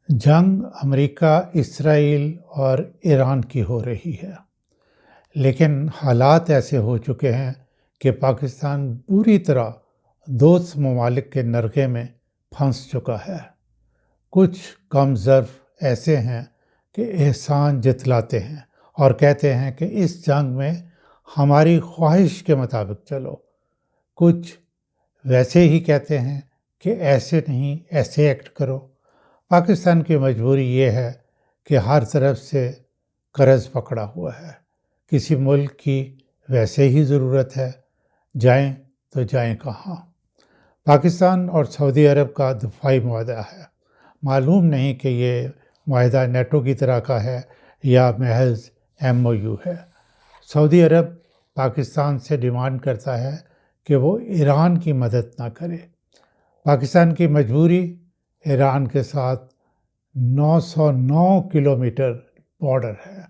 جنگ امریکہ، اسرائیل اور ایران کی ہو رہی ہے، لیکن حالات ایسے ہو چکے ہیں کہ پاکستان بری طرح دوست ممالک کے نرغے میں پھنس چکا ہے۔ کچھ کم ظرف ایسے ہیں کہ احسان جتلاتے ہیں اور کہتے ہیں کہ اس جنگ میں ہماری خواہش کے مطابق چلو۔ کچھ ویسے ہی کہتے ہیں کہ ایسے نہیں، ایسے ایکٹ کرو۔ پاکستان کی مجبوری یہ ہے کہ ہر طرف سے قرض پکڑا ہوا ہے۔ کسی ملک کی ویسے ہی ضرورت ہے، جائیں تو جائیں کہاں؟ پاکستان اور سعودی عرب کا دفاعی معاہدہ ہے۔ معلوم نہیں کہ یہ معاہدہ نیٹو کی طرح کا ہے یا محض MOU ہے۔ سعودی عرب پاکستان سے ڈیمانڈ کرتا ہے کہ وہ ایران کی مدد نہ کرے۔ پاکستان کی مجبوری ایران کے ساتھ 909 کلومیٹر بارڈر ہے،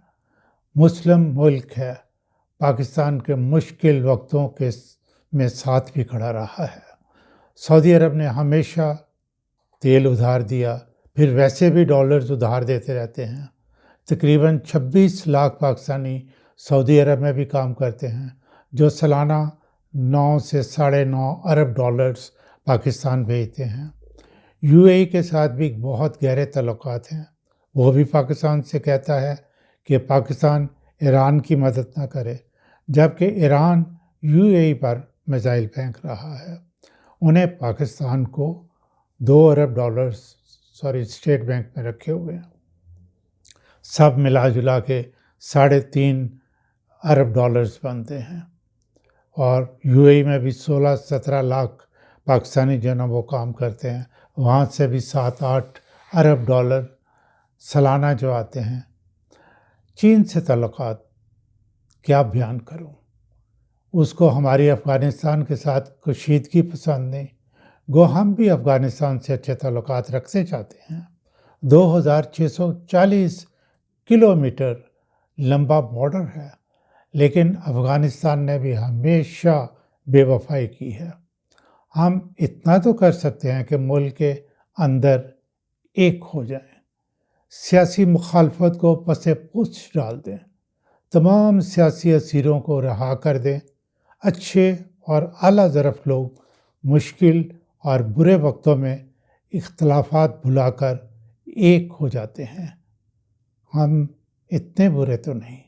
مسلم ملک ہے، پاکستان کے مشکل وقتوں میں ساتھ بھی کھڑا رہا ہے۔ سعودی عرب نے ہمیشہ تیل ادھار دیا، پھر ویسے بھی ڈالرز ادھار دیتے رہتے ہیں۔ تقریباً 26 لاکھ پاکستانی سعودی عرب میں بھی کام کرتے ہیں، جو سالانہ 9 سے 9.5 ارب ڈالرز پاکستان بھیجتے ہیں۔ UAE کے ساتھ بھی بہت گہرے تعلقات ہیں۔ وہ بھی پاکستان سے کہتا ہے کہ پاکستان ایران کی مدد نہ کرے، جبکہ ایران UAE پر میزائل پھینک رہا ہے۔ انہیں پاکستان کو 2 ارب ڈالرز اسٹیٹ بینک میں رکھے ہوئے ہیں۔ سب ملا جلا کے 3.5 ارب ڈالرز بنتے ہیں، اور UAE میں بھی 16-17 لاکھ پاکستانی جو نا وہ کام کرتے ہیں، وہاں سے بھی 7-8 ارب ڈالر سالانہ جو آتے ہیں۔ چین سے تعلقات کیا بیان کروں؟ اس کو ہماری افغانستان کے ساتھ کشیدگی پسند نہیں، گو ہم بھی افغانستان سے اچھے تعلقات رکھتے چاہتے ہیں۔ 2640 کلومیٹر لمبا بارڈر ہے، لیکن افغانستان نے بھی ہمیشہ بے وفائی کی ہے۔ ہم اتنا تو کر سکتے ہیں کہ ملک کے اندر ایک ہو جائیں، سیاسی مخالفت کو پس پش ڈال دیں، تمام سیاسی اسیروں کو رہا کر دیں۔ اچھے اور اعلیٰ ظرف لوگ مشکل اور برے وقتوں میں اختلافات بھلا کر ایک ہو جاتے ہیں۔ ہم اتنے برے تو نہیں۔